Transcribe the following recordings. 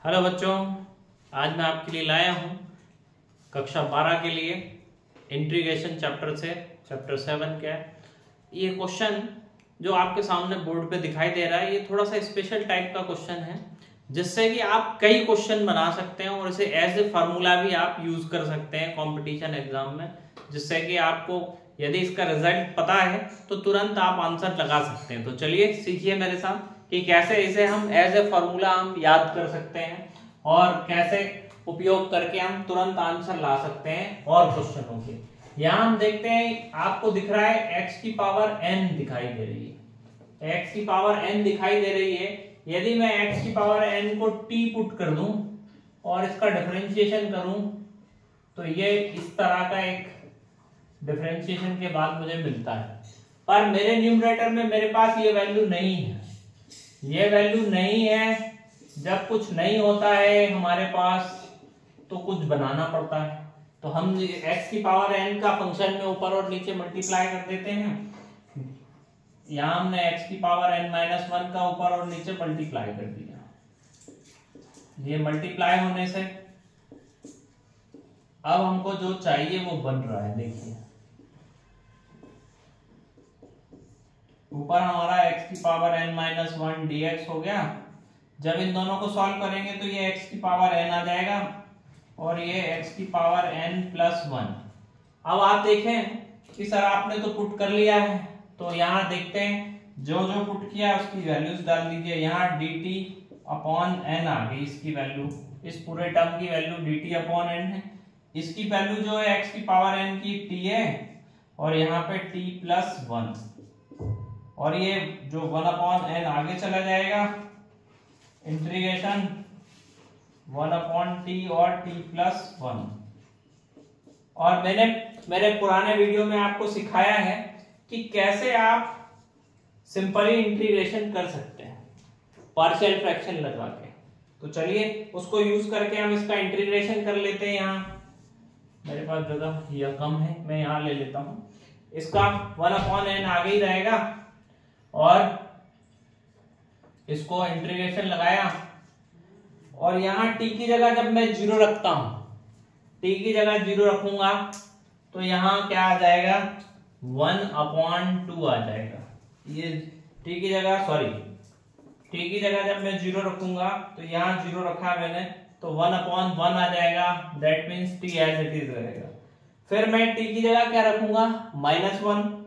Hello बच्चों, आज मैं आपके लिए लाया हूँ कक्षा 12 के लिए इंटीग्रेशन चैप्टर से चैप्टर 7 का ये क्वेश्चन जो आपके सामने बोर्ड पे दिखाई दे रहा है। ये थोड़ा सा स्पेशल टाइप का क्वेश्चन है जिससे कि आप कई क्वेश्चन बना सकते हैं और इसे एज ए फार्मूला भी आप यूज कर सकते हैं कंपटीशन एग्जाम में, जिससे कि आपको यदि इसका रिजल्ट पता है तो तुरंत आप आंसर लगा सकते हैं। तो चलिए सीखिए मेरे साथ कि कैसे इसे हम एज ए फॉर्मूला हम याद कर सकते हैं और कैसे उपयोग करके हम तुरंत आंसर ला सकते हैं और क्वेश्चनों के। यहाँ हम देखते हैं, आपको दिख रहा है x की पावर n दिखाई दे रही है, x की पावर n दिखाई दे रही है। यदि मैं x की पावर n को t पुट कर दूं और इसका डिफरेंशिएशन करूं तो ये इस तरह का एक डिफरेंशिएशन के बाद मुझे मिलता है, पर मेरे न्यूमरेटर में मेरे पास ये वैल्यू नहीं है। ये वैल्यू नहीं है। जब कुछ नहीं होता है हमारे पास तो कुछ बनाना पड़ता है, तो हम x की पावर n का फंक्शन में ऊपर और नीचे मल्टीप्लाई कर देते हैं। यहां हमने x की पावर n-1 का ऊपर और नीचे मल्टीप्लाई कर दिया। ये मल्टीप्लाई होने से अब हमको जो चाहिए वो बन रहा है। देखिए ऊपर हमारा x की पावर n-1 dx हो गया। जब इन दोनों को सॉल्व करेंगे तो ये x की पावर n आ जाएगा और ये x की पावर n+1। अब आप देखें कि सर आपने तो पुट कर लिया है, तो यहाँ देखते हैं जो जो पुट किया उसकी वैल्यूज डाल दीजिए। यहाँ dt/n आ गई, इसकी वैल्यू, इस पूरे टर्म की वैल्यू dt/n है। इसकी वैल्यू जो है x की पावर n की t है और यहाँ पे t+1, और ये जो 1/n आगे चला जाएगा, इंटीग्रेशन 1/t और t+1। और मैंने मेरे पुराने वीडियो में आपको सिखाया है कि कैसे आप सिंपली इंटीग्रेशन कर सकते हैं पार्शियल फ्रैक्शन लगा के। तो चलिए उसको यूज करके हम इसका इंटीग्रेशन कर लेते हैं। यहाँ मेरे पास जगह यह कम है, मैं यहाँ ले लेता हूँ। इसका 1/n आगे ही रहेगा और इसको इंटीग्रेशन लगाया और यहाँ t की जगह जब मैं 0 रखता हूं, t की जगह 0 रखूंगा तो यहाँ क्या आ जाएगा, 1/2 आ जाएगा। ये t की जगह t की जगह जब मैं 0 रखूंगा तो यहाँ 0 रखा मैंने तो 1/1 आ जाएगा। That means t as it is रहेगा। फिर मैं t की जगह क्या रखूंगा, -1,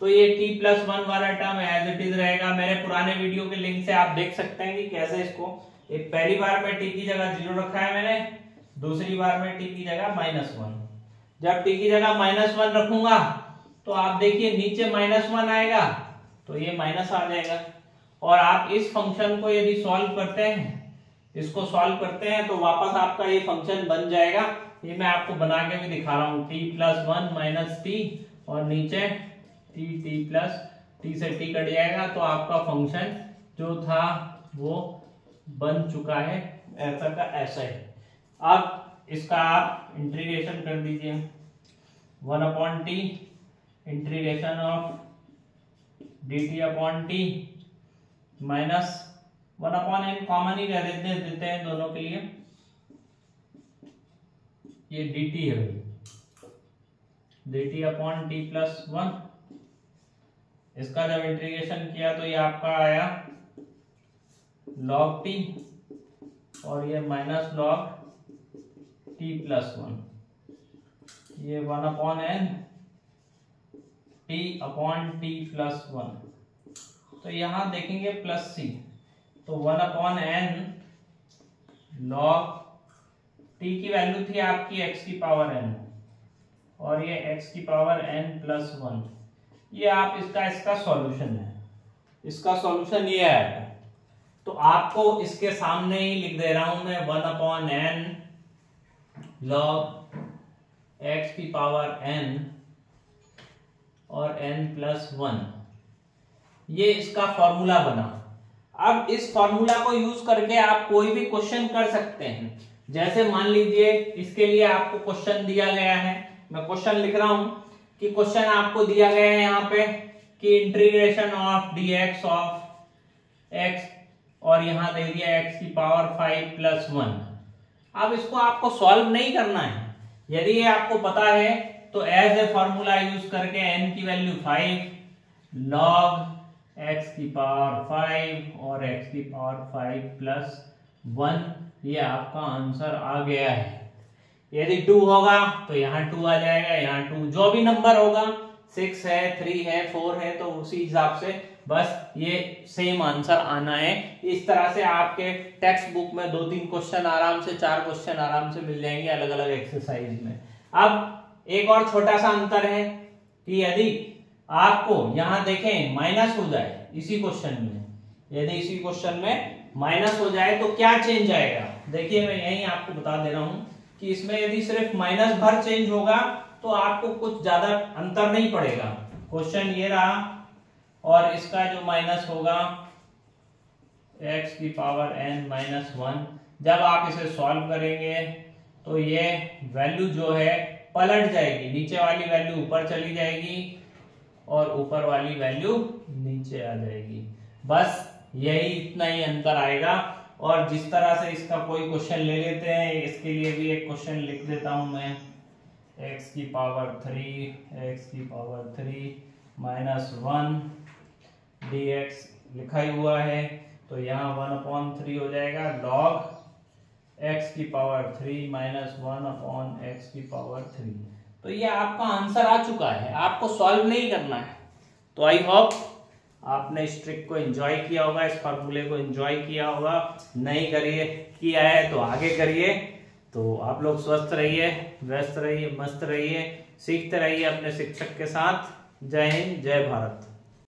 तो ये t+1 वाला टर्म एज इट इज रहेगा। मेरे पुराने वीडियो के लिंक से आप देख सकते हैं कि कैसे इसको, एक पहली बार में t की जगह 0 रखा है मैंने, दूसरी बार में t की जगह -1। जब t की जगह -1 रखूंगा तो आप देखिए नीचे -1 आएगा तो ये माइनस आ जाएगा। और आप इस फंक्शन को यदि सॉल्व करते हैं, इसको सॉल्व करते हैं तो वापस आपका ये फंक्शन बन जाएगा। ये मैं आपको बना के भी दिखा रहा हूँ, t+1 - t और नीचे t से t कट जाएगा तो आपका फंक्शन जो था वो बन चुका है, ऐसा का ऐसा ही। अब इसका आप इंटीग्रेशन कर दीजिए, 1/t integration of dt/t minus 1/n common ही रह देते हैं दोनों के लिए। ये dt है dt/t+1। इसका जब इंटीग्रेशन किया तो ये आपका आया log t और ये -log t+1। ये 1/n t/t+1। तो यहां देखेंगे +c, तो 1/n log t की वैल्यू थी आपकी x की पावर n और ये x की पावर n+1। ये आप इसका सॉल्यूशन है, इसका सॉल्यूशन ये आएगा। तो आपको इसके सामने ही लिख दे रहा हूं मैं, 1/n log x की पावर n और n+1। ये इसका फॉर्मूला बना। अब इस फॉर्मूला को यूज करके आप कोई भी क्वेश्चन कर सकते हैं। जैसे मान लीजिए इसके लिए आपको क्वेश्चन दिया गया है, मैं क्वेश्चन लिख रहा हूं कि क्वेश्चन आपको दिया गया है यहाँ पे कि integration of dx of x और यहाँ दे दिया x की पावर 5 प्लस 1। अब इसको आपको सॉल्व नहीं करना है, यदि ये आपको पता है तो एज ए फॉर्मूला यूज करके n की वैल्यू 5 log x की पावर 5 और x की पावर 5 प्लस 1, ये आपका आंसर आ गया है। यदि 2 होगा तो यहाँ 2 आ जाएगा, यहाँ 2 जो भी नंबर होगा 6 है 3 है 4 है तो उसी हिसाब से बस ये सेम आंसर आना है। इस तरह से आपके टेक्स्ट बुक में 2-3 क्वेश्चन आराम से, 4 क्वेश्चन आराम से मिल जाएंगे अलग अलग एक्सरसाइज में। अब एक और छोटा सा अंतर है कि यदि आपको यहाँ देखें माइनस हो जाए इसी क्वेश्चन में, यदि इसी क्वेश्चन में माइनस हो जाए तो क्या चेंज आएगा। देखिए मैं यही आपको बता दे रहा हूं कि इसमें यदि सिर्फ माइनस भर चेंज होगा तो आपको कुछ ज्यादा अंतर नहीं पड़ेगा। क्वेश्चन ये रहा और इसका जो माइनस होगा x की पावर n माइनस 1, जब आप इसे सॉल्व करेंगे तो ये वैल्यू जो है पलट जाएगी, नीचे वाली वैल्यू ऊपर चली जाएगी और ऊपर वाली वैल्यू नीचे आ जाएगी। बस यही इतना ही अंतर आएगा। और जिस तरह से इसका कोई क्वेश्चन ले लेते हैं, इसके लिए भी एक क्वेश्चन लिख देता हूं मैं, x की पावर 3 माइनस 1 dx लिखा ही हुआ है तो यहाँ 1/3 हो जाएगा log x की पावर 3 माइनस 1/x की पावर 3। तो ये आपका आंसर आ चुका है, आपको सॉल्व नहीं करना है। तो आई होप आपने इस ट्रिक को एंजॉय किया होगा, इस फॉर्मूले को एंजॉय किया होगा। नहीं किया है तो आगे करिए। तो आप लोग स्वस्थ रहिए, व्यस्त रहिए, मस्त रहिए, सीखते रहिए अपने शिक्षक के साथ। जय हिंद, जय भारत।